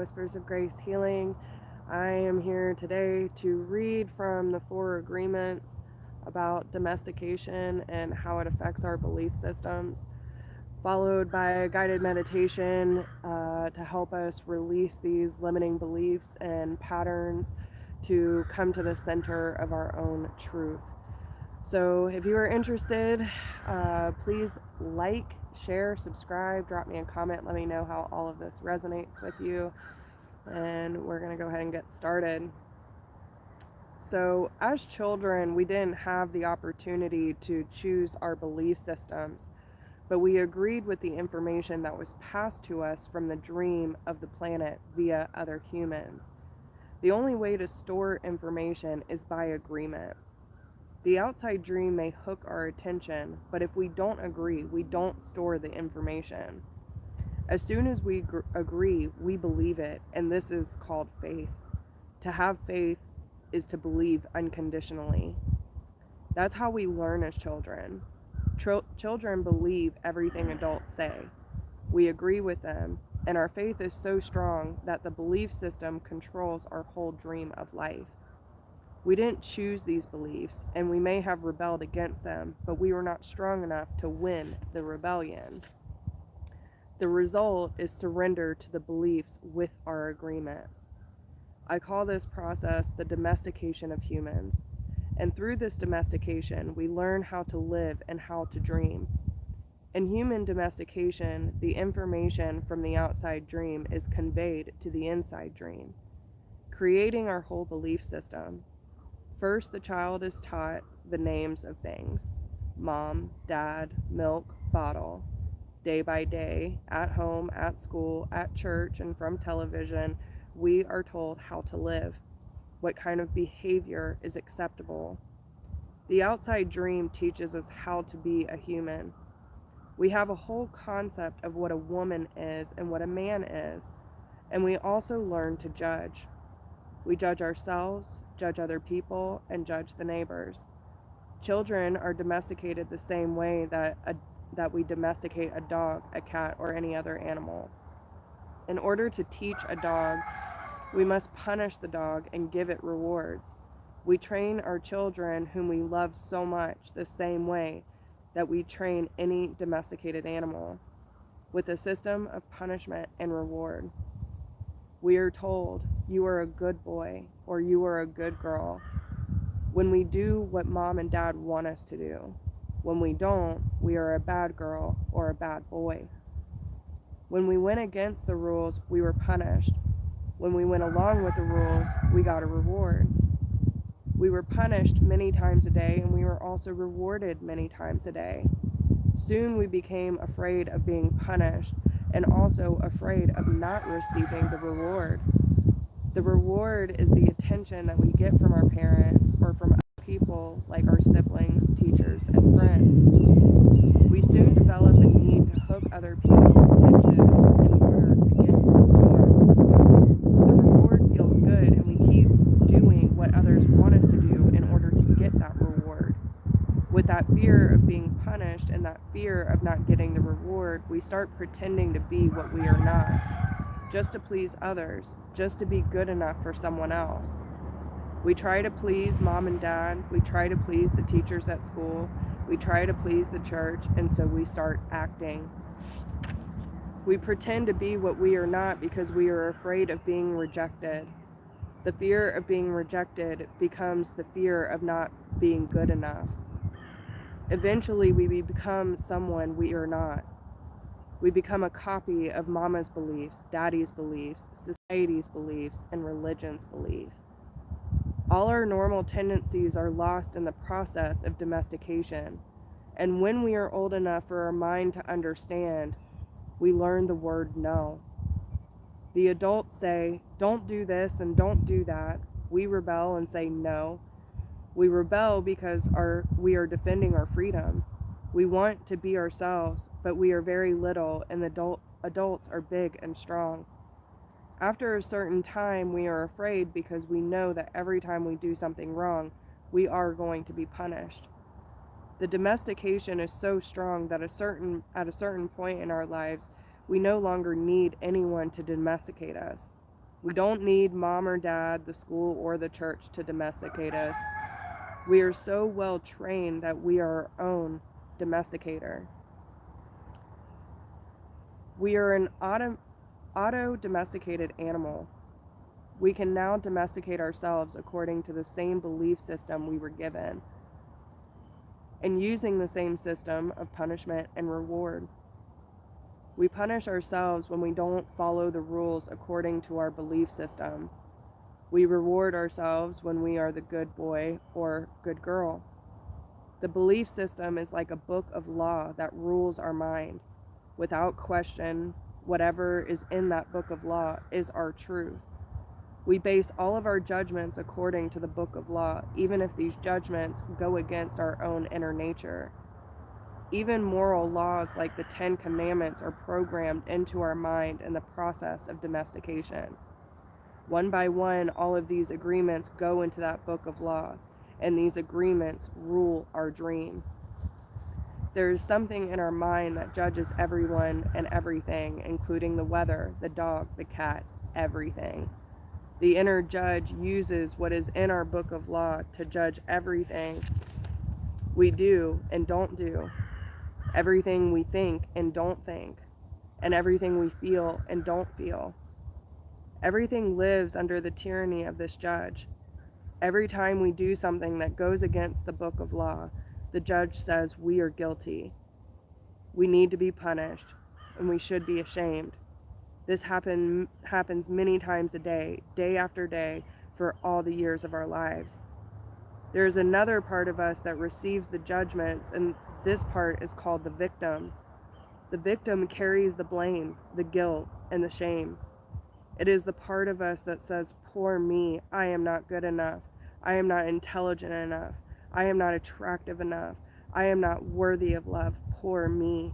Whispers of Grace Healing. I am here today to read from the 4 agreements about domestication and how it affects our belief systems, followed by a guided meditation to help us release these limiting beliefs and patterns to come to the center of our own truth. So if you are interested, please like, share, subscribe, drop me a comment, let me know how all of this resonates with you, and we're going to go ahead and get started. So as children, we didn't have the opportunity to choose our belief systems, but we agreed with the information that was passed to us from the dream of the planet via other humans. The only way to store information is by agreement. The outside dream may hook our attention, but if we don't agree, we don't store the information. As soon as we agree, we believe it, and this is called faith. To have faith is to believe unconditionally. That's how we learn as children. Children believe everything adults say. We agree with them, and our faith is so strong that the belief system controls our whole dream of life. We didn't choose these beliefs, and we may have rebelled against them, but we were not strong enough to win the rebellion. The result is surrender to the beliefs with our agreement. I call this process the domestication of humans, and through this domestication, we learn how to live and how to dream. In human domestication, the information from the outside dream is conveyed to the inside dream, creating our whole belief system. First, the child is taught the names of things: mom, dad, milk, bottle. Day by day, at home, at school, at church, and from television, we are told how to live, what kind of behavior is acceptable. The outside dream teaches us how to be a human. We have a whole concept of what a woman is and what a man is, and we also learn to judge. We judge ourselves, judge other people, and judge the neighbors. Children are domesticated the same way that we domesticate a dog, a cat, or any other animal. In order to teach a dog, we must punish the dog and give it rewards. We train our children, whom we love so much, the same way that we train any domesticated animal, with a system of punishment and reward. We are told, you are a good boy, or you are a good girl, when we do what mom and dad want us to do. When we don't, we are a bad girl or a bad boy. When we went against the rules, we were punished. When we went along with the rules, we got a reward. We were punished many times a day, and we were also rewarded many times a day. Soon we became afraid of being punished and also afraid of not receiving the reward. The reward is the attention that we get from our parents or from other people like our siblings, teachers, and friends. We soon develop a need to hook other people's attention in order to get the reward. The reward feels good, and we keep doing what others want us to do in order to get that reward. With that fear of being punished and that fear of not getting the reward, we start pretending to be what we are not, just to please others, just to be good enough for someone else. We try to please mom and dad, we try to please the teachers at school, we try to please the church, and so we start acting. We pretend to be what we are not because we are afraid of being rejected. The fear of being rejected becomes the fear of not being good enough. Eventually, we become someone we are not. We become a copy of mama's beliefs, daddy's beliefs, society's beliefs, and religion's belief. All our normal tendencies are lost in the process of domestication, and when we are old enough for our mind to understand, we learn the word no. The adults say, don't do this and don't do that. We rebel and say no. We rebel because we are defending our freedom. We want to be ourselves, but we are very little, and the adults are big and strong. After a certain time, we are afraid because we know that every time we do something wrong, we are going to be punished. The domestication is so strong that at a certain point in our lives, we no longer need anyone to domesticate us. We don't need mom or dad, the school, or the church to domesticate us. We are so well trained that we are our own domesticator. We are an auto-domesticated animal. We can now domesticate ourselves according to the same belief system we were given, and using the same system of punishment and reward. We punish ourselves when we don't follow the rules according to our belief system. We reward ourselves when we are the good boy or good girl. The belief system is like a book of law that rules our mind. Without question, whatever is in that book of law is our truth. We base all of our judgments according to the book of law, even if these judgments go against our own inner nature. Even moral laws like the 10 Commandments are programmed into our mind in the process of domestication. One by one, all of these agreements go into that book of law, and these agreements rule our dream. There is something in our mind that judges everyone and everything, including the weather, the dog, the cat, everything. The inner judge uses what is in our book of law to judge everything we do and don't do, everything we think and don't think, and everything we feel and don't feel. Everything lives under the tyranny of this judge. Every time we do something that goes against the book of law, the judge says we are guilty. We need to be punished, and we should be ashamed. This happens many times a day, day after day, for all the years of our lives. There is another part of us that receives the judgments, and this part is called the victim. The victim carries the blame, the guilt, and the shame. It is the part of us that says, poor me, I am not good enough. I am not intelligent enough. I am not attractive enough. I am not worthy of love. Poor me.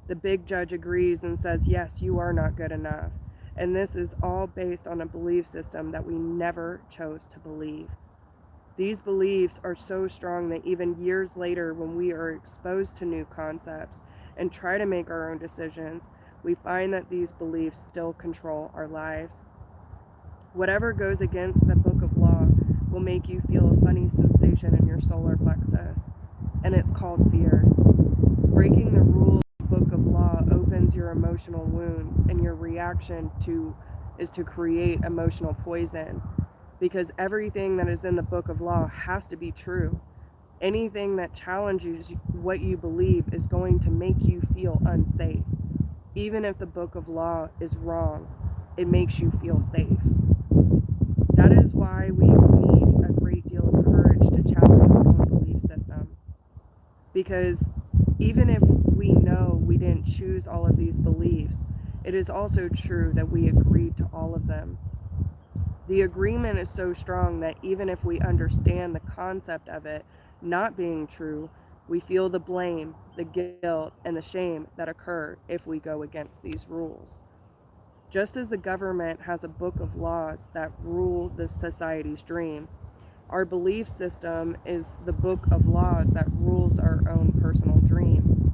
The big judge agrees and says, yes, you are not good enough. And this is all based on a belief system that we never chose to believe. These beliefs are so strong that even years later, when we are exposed to new concepts and try to make our own decisions, we find that these beliefs still control our lives. Whatever goes against the book of law will make you feel a funny sensation in your solar plexus, and it's called fear. Breaking the rules of the book of law opens your emotional wounds, and your reaction is to create emotional poison, because everything that is in the book of law has to be true. Anything that challenges what you believe is going to make you feel unsafe. Even if the book of law is wrong, it makes you feel safe. That is why we need a great deal of courage to challenge our own belief system. Because even if we know we didn't choose all of these beliefs, it is also true that we agreed to all of them. The agreement is so strong that even if we understand the concept of it not being true, we feel the blame, the guilt, and the shame that occur if we go against these rules. Just as the government has a book of laws that rule the society's dream, our belief system is the book of laws that rules our own personal dream.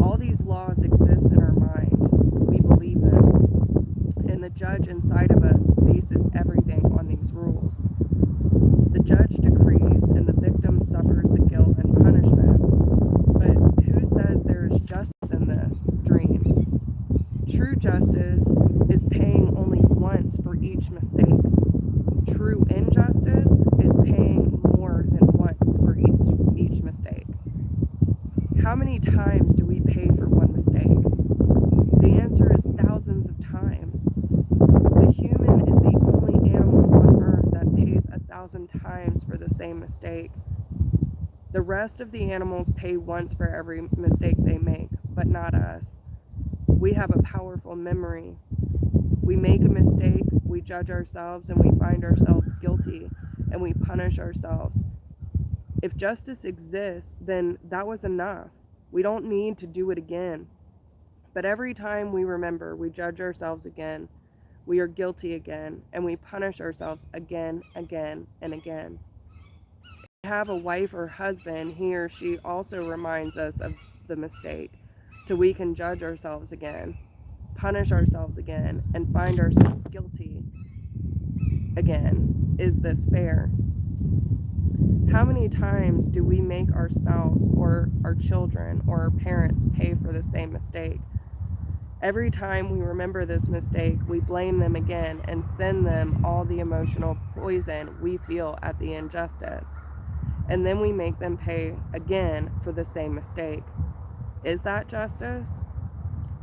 All these laws exist in our mind. We believe them. And the judge inside of us bases everything on these rules. The judge decrees, and the victim suffers the guilt and punishment. But who says there is justice in this dream? True justice is paying only once for each mistake. True injustice is paying more than once for each mistake. How many times do we pay for one mistake? The answer is thousands of times. The human is the only animal on earth that pays 1,000 times for the same mistake. The rest of the animals pay once for every mistake they make, but not us. We have a powerful memory. We make a mistake, we judge ourselves, and we find ourselves guilty, and we punish ourselves. If justice exists, then that was enough. We don't need to do it again. But every time we remember, we judge ourselves again. We are guilty again, and we punish ourselves again, and again. If we have a wife or husband, he or she also reminds us of the mistake, so we can judge ourselves again, punish ourselves again, and find ourselves guilty again. Is this fair? How many times do we make our spouse or our children or our parents pay for the same mistake? Every time we remember this mistake, we blame them again and send them all the emotional poison we feel at the injustice. And then we make them pay again for the same mistake. Is that justice?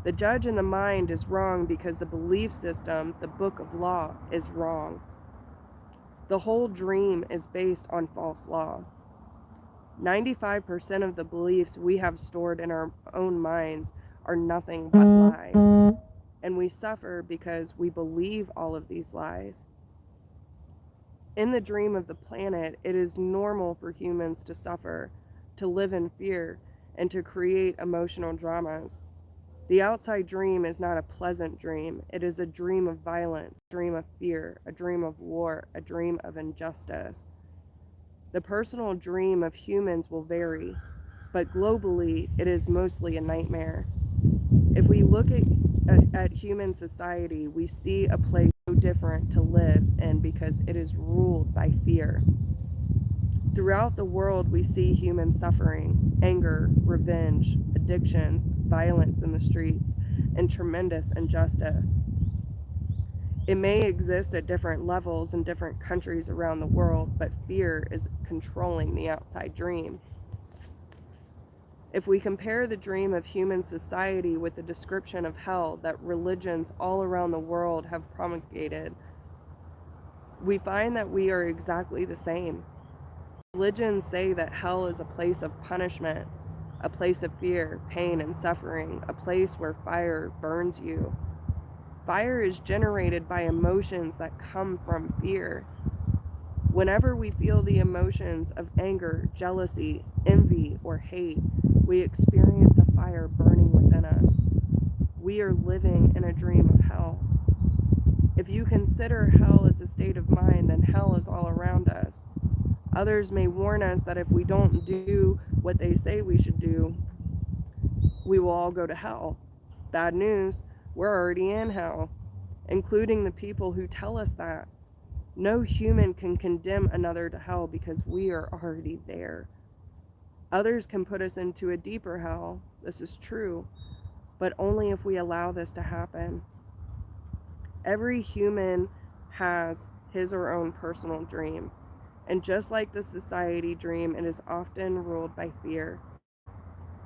The judge in the mind is wrong because the belief system, the book of law, is wrong. The whole dream is based on false law. 95% of the beliefs we have stored in our own minds are nothing but lies. And we suffer because we believe all of these lies. In the dream of the planet, it is normal for humans to suffer, to live in fear, and to create emotional dramas. The outside dream is not a pleasant dream. It is a dream of violence, a dream of fear, a dream of war, a dream of injustice. The personal dream of humans will vary, but globally, it is mostly a nightmare. If we look at human society, we see a place so different to live in because it is ruled by fear. Throughout the world, we see human suffering, anger, revenge, addictions, violence in the streets, and tremendous injustice. It may exist at different levels in different countries around the world, but fear is controlling the outside dream. If we compare the dream of human society with the description of hell that religions all around the world have promulgated, we find that we are exactly the same. Religions say that hell is a place of punishment, a place of fear, pain, and suffering, a place where fire burns you. Fire is generated by emotions that come from fear. Whenever we feel the emotions of anger, jealousy, envy, or hate, we experience a fire burning within us. We are living in a dream of hell. If you consider hell as a state of mind, then hell is all around us. Others may warn us that if we don't do what they say we should do, we will all go to hell. Bad news, we're already in hell, including the people who tell us that. No human can condemn another to hell because we are already there. Others can put us into a deeper hell. This is true, but only if we allow this to happen. Every human has his or her own personal dream, and just like the society dream, it is often ruled by fear.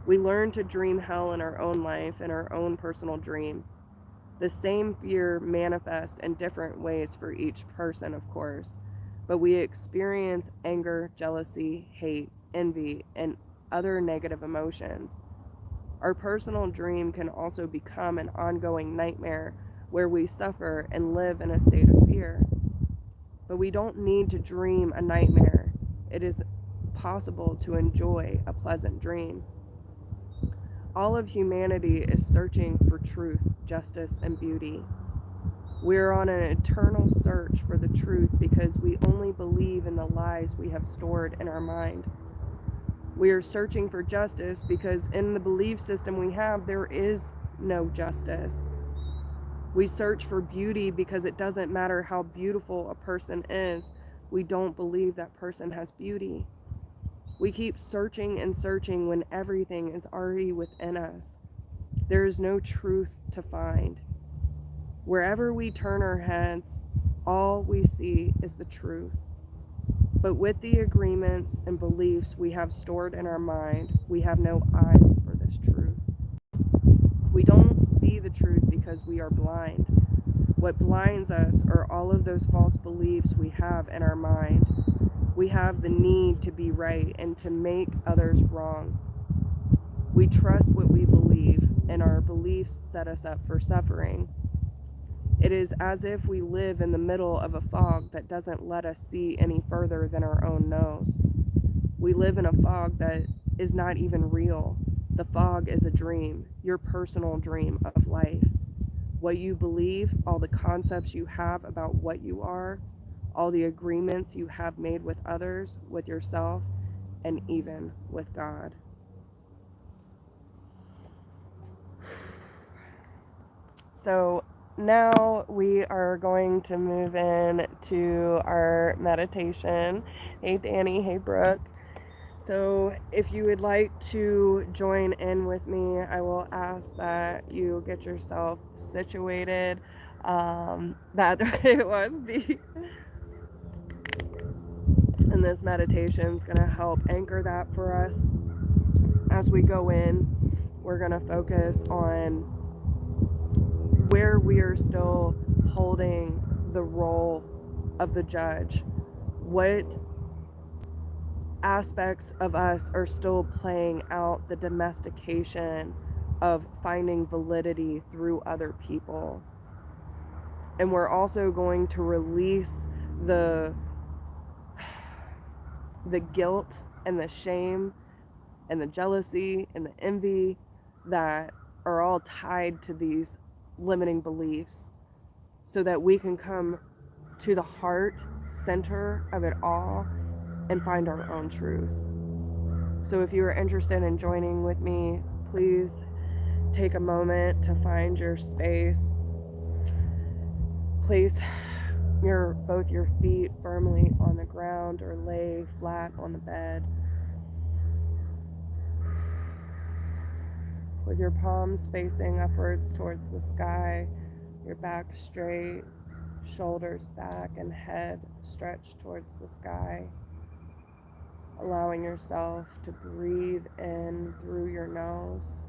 We learn to dream hell in our own life, in our own personal dream. The same fear manifests in different ways for each person, of course, but we experience anger, jealousy, hate, envy, and other negative emotions. Our personal dream can also become an ongoing nightmare where we suffer and live in a state of fear. But we don't need to dream a nightmare. It is possible to enjoy a pleasant dream. All of humanity is searching for truth, justice, and beauty. We're on an eternal search for the truth because we only believe in the lies we have stored in our mind. We are searching for justice because in the belief system we have, there is no justice. We search for beauty because it doesn't matter how beautiful a person is, we don't believe that person has beauty. We keep searching and searching when everything is already within us. There is no truth to find. Wherever we turn our heads, all we see is the truth. But with the agreements and beliefs we have stored in our mind, we have no eyes for this truth. We don't see the truth because we are blind. What blinds us are all of those false beliefs we have in our mind. We have the need to be right and to make others wrong. We trust what we believe, and our beliefs set us up for suffering. It is as if we live in the middle of a fog that doesn't let us see any further than our own nose. We live in a fog that is not even real. The fog is a dream, your personal dream of life. What you believe, all the concepts you have about what you are, all the agreements you have made with others, with yourself, and even with God. So Now we are going to move in to our meditation. Hey Danny, hey Brooke. So if you would like to join in with me, I will ask that you get yourself situated. That it was the and this meditation is going to help anchor that for us. As we go in, we're going to focus on where we are still holding the role of the judge. What aspects of us are still playing out the domestication of finding validity through other people. And we're also going to release the guilt and the shame and the jealousy and the envy that are all tied to these limiting beliefs, so that we can come to the heart center of it all and find our own truth. So if you are interested in joining with me, please take a moment to find your space. Place both your feet firmly on the ground or lay flat on the bed. With your palms facing upwards towards the sky, your back straight, shoulders back, and head stretched towards the sky. Allowing yourself to breathe in through your nose.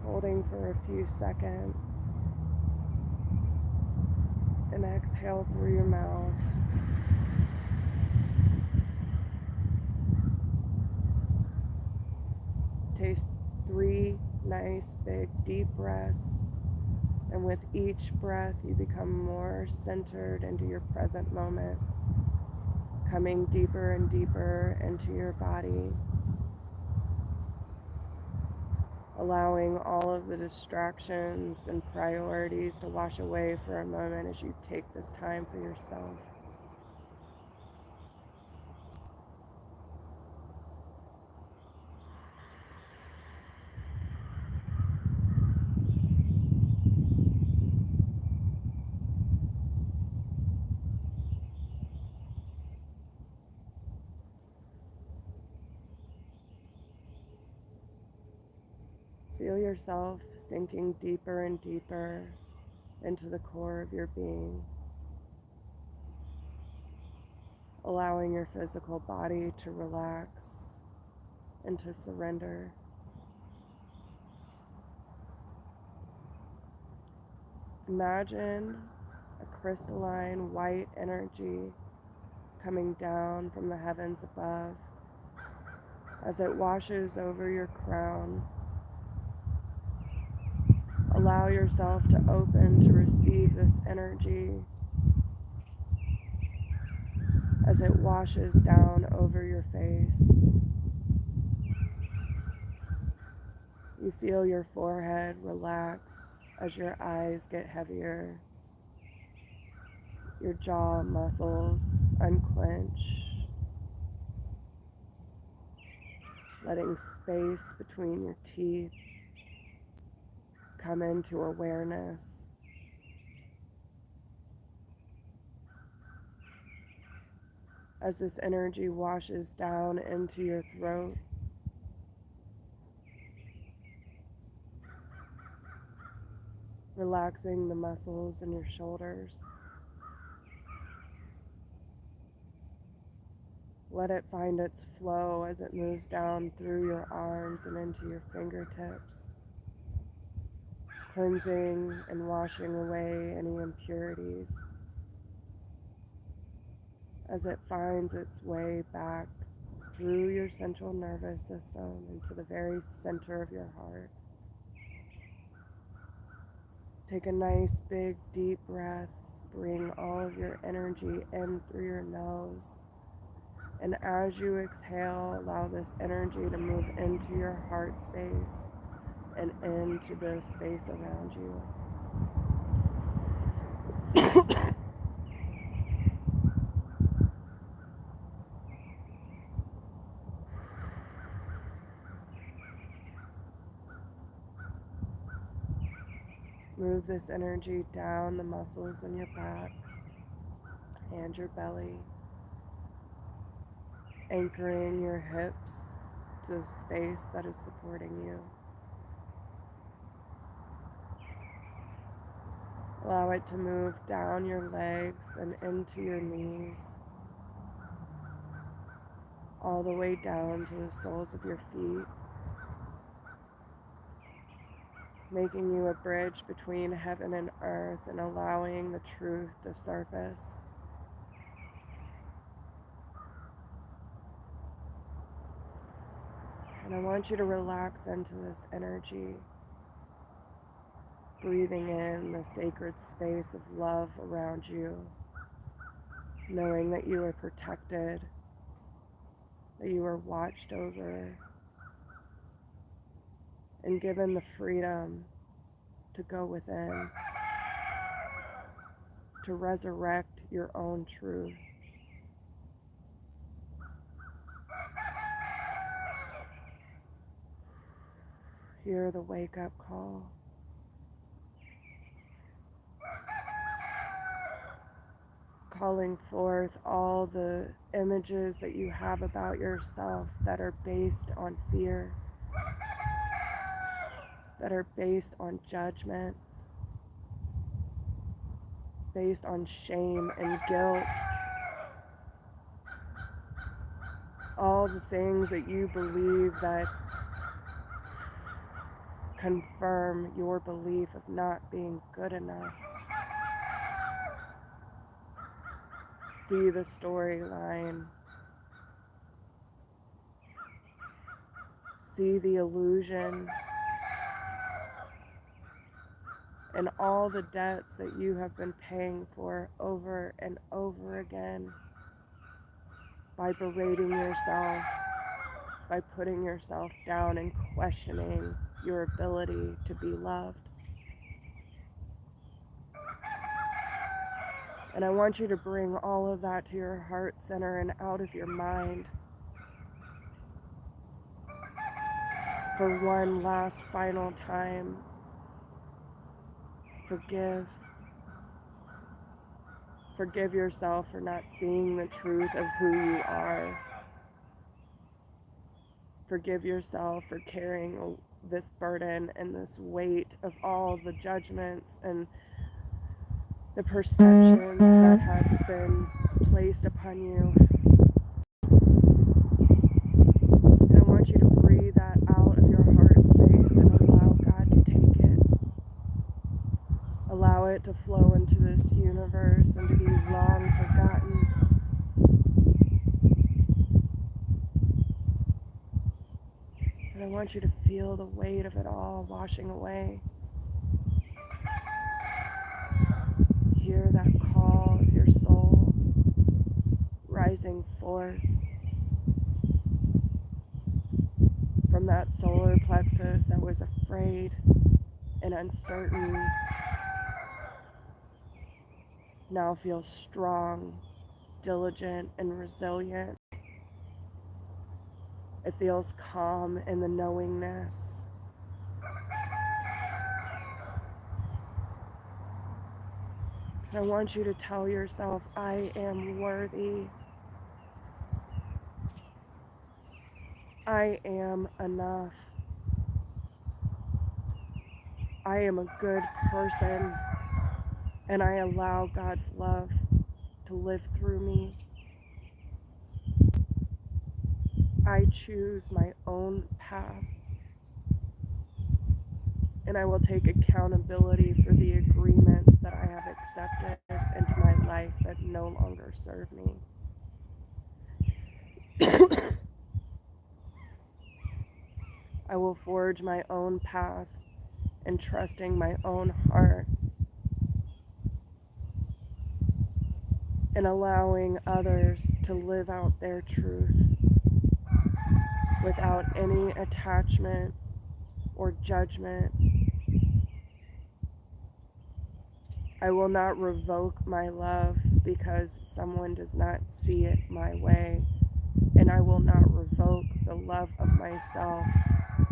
Holding for a few seconds. And exhale through your mouth. Take 3 nice big deep breaths. And with each breath, you become more centered into your present moment, coming deeper and deeper into your body, allowing all of the distractions and priorities to wash away for a moment as you take this time for yourself. Feel yourself sinking deeper and deeper into the core of your being, allowing your physical body to relax and to surrender. Imagine a crystalline white energy coming down from the heavens above as it washes over your crown. Allow yourself to open to receive this energy as it washes down over your face. You feel your forehead relax as your eyes get heavier. Your jaw muscles unclench, letting space between your teeth come into awareness. As this energy washes down into your throat, relaxing the muscles in your shoulders. Let it find its flow as it moves down through your arms and into your fingertips, cleansing and washing away any impurities. As it finds its way back through your central nervous system into the very center of your heart. Take a nice big deep breath. Bring all of your energy in through your nose. And as you exhale, allow this energy to move into your heart space and into the space around you. Move this energy down the muscles in your back and your belly, anchoring your hips to the space that is supporting you. Allow it to move down your legs and into your knees, all the way down to the soles of your feet, making you a bridge between heaven and earth and allowing the truth to surface. And I want you to relax into this energy, breathing in the sacred space of love around you, knowing that you are protected, that you are watched over, and given the freedom to go within, to resurrect your own truth. Hear the wake-up call. Calling forth all the images that you have about yourself that are based on fear, that are based on judgment, based on shame and guilt. All the things that you believe that confirm your belief of not being good enough. See the storyline. See the illusion and all the debts that you have been paying for over and over again by berating yourself, by putting yourself down and questioning your ability to be loved. And I want you to bring all of that to your heart center and out of your mind for one last final time. Forgive. Forgive yourself for not seeing the truth of who you are. Forgive yourself for carrying this burden and this weight of all the judgments and the perceptions that have been placed upon you. And I want you to breathe that out of your heart space and allow God to take it. Allow it to flow into this universe and to be long forgotten. And I want you to feel the weight of it all washing away. Hear that call of your soul rising forth from that solar plexus that was afraid and uncertain. Now feels strong, diligent, and resilient. It feels calm in the knowingness. I want you to tell yourself, I am worthy. I am enough. I am a good person, and I allow God's love to live through me. I choose my own path, and I will take accountability for the agreements that I have accepted into my life that no longer serve me. I will forge my own path and trusting my own heart and allowing others to live out their truth without any attachment or judgment. I will not revoke my love because someone does not see it my way, and I will not revoke the love of myself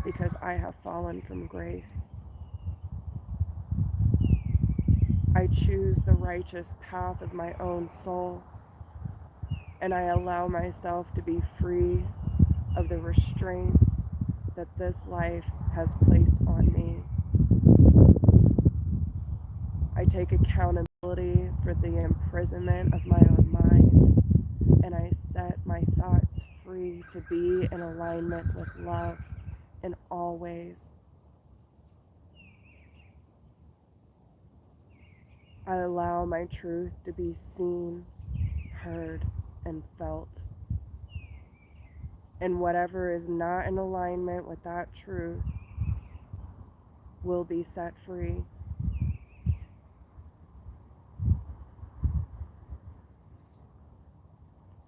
because I have fallen from grace. I choose the righteous path of my own soul, and I allow myself to be free of the restraints that this life has placed on me. I take accountability for the imprisonment of my own mind, and I set my thoughts free to be in alignment with love in all ways. I allow my truth to be seen, heard, and felt. And whatever is not in alignment with that truth will be set free.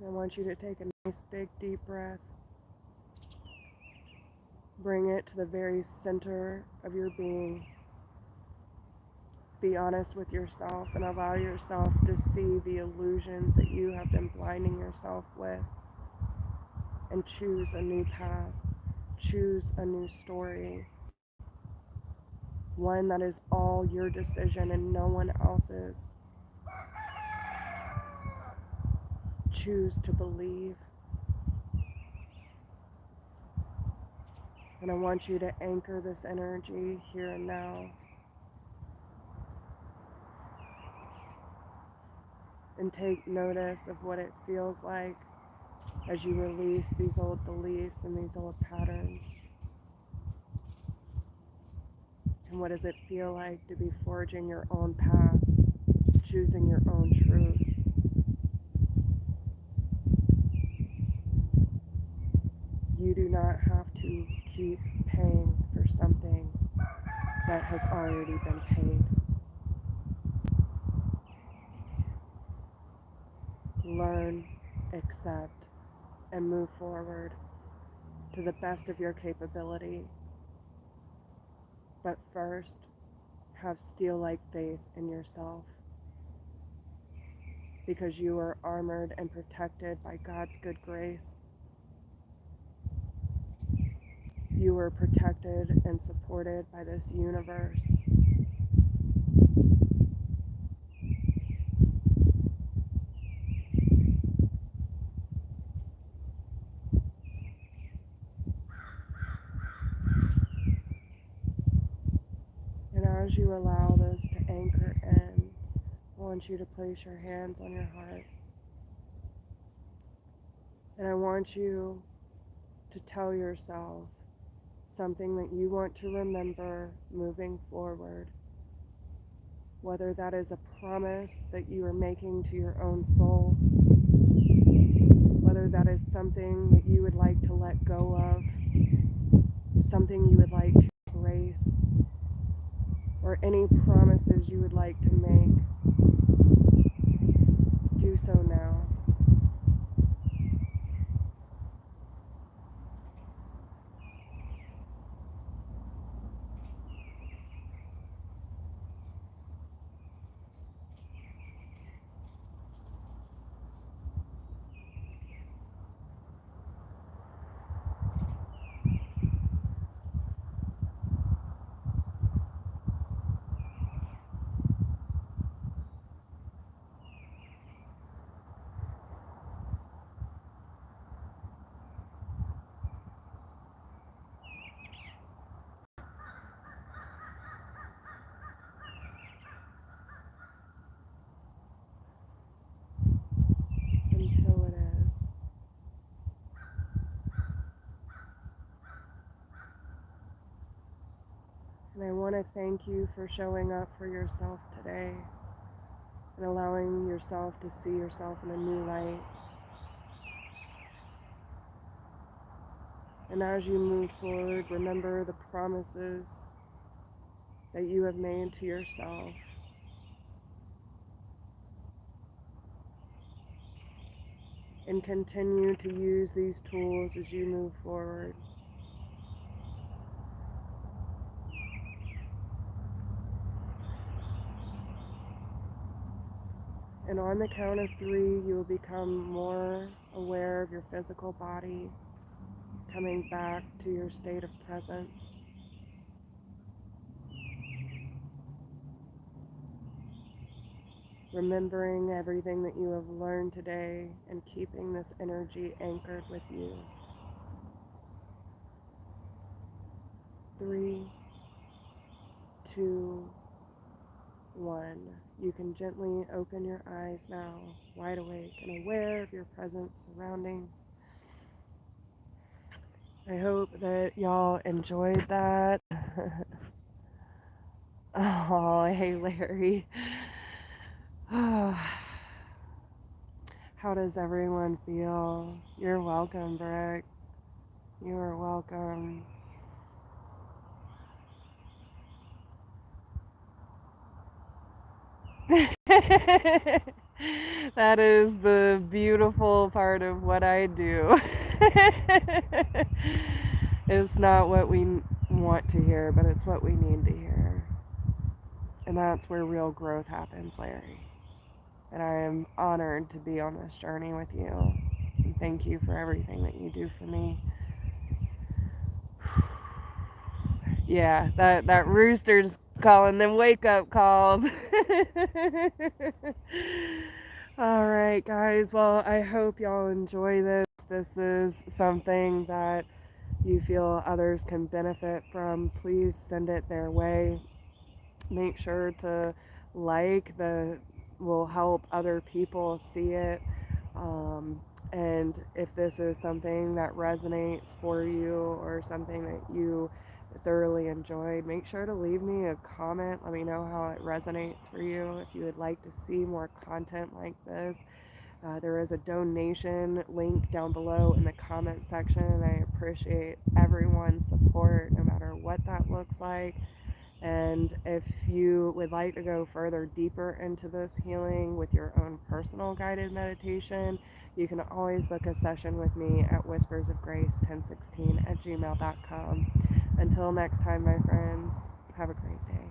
I want you to take a nice big deep breath. Bring it to the very center of your being. Be honest with yourself and allow yourself to see the illusions that you have been blinding yourself with. And choose a new path. Choose a new story. One that is all your decision and no one else's. Choose to believe. And I want you to anchor this energy here and now. And take notice of what it feels like as you release these old beliefs and these old patterns. And what does it feel like to be forging your own path, choosing your own truth? You do not have to keep paying for something that has already been paid. Learn, accept, and move forward to the best of your capability. But first, have steel-like faith in yourself, because you are armored and protected by God's good grace. You are protected and supported by this universe. And as you allow this to anchor in, I want you to place your hands on your heart. And I want you to tell yourself something that you want to remember moving forward. Whether that is a promise that you are making to your own soul, whether that is something that you would like to let go of, something you would like to embrace, or any promises you would like to make, do so now. And so it is. And I want to thank you for showing up for yourself today and allowing yourself to see yourself in a new light. And as you move forward, remember the promises that you have made to yourself. And continue to use these tools as you move forward. And on the count of 3, you will become more aware of your physical body, coming back to your state of presence. remembering everything that you have learned today and keeping this energy anchored with you. 3, 2, 1. You can gently open your eyes now, wide awake and aware of your present surroundings. I hope that y'all enjoyed that. Oh, hey Larry. How does everyone feel? You're welcome, Brick. You are welcome. That is the beautiful part of what I do. It's not what we want to hear, but it's what we need to hear. And that's where real growth happens, Larry. And I am honored to be on this journey with you. And thank you for everything that you do for me. Yeah, that rooster's calling them wake-up calls. All right, guys. Well, I hope y'all enjoy this. This is something that you feel others can benefit from. Please send it their way. Make sure to like will help other people see it. And if this is something that resonates for you or something that you thoroughly enjoyed, make sure to leave me a comment. Let me know how it resonates for you. If you would like to see more content like this, there is a donation link down below in the comment section. I appreciate everyone's support, no matter what that looks like. And if you would like to go further deeper into this healing with your own personal guided meditation, you can always book a session with me at whispersofgrace1016@gmail.com. Until next time, my friends, have a great day.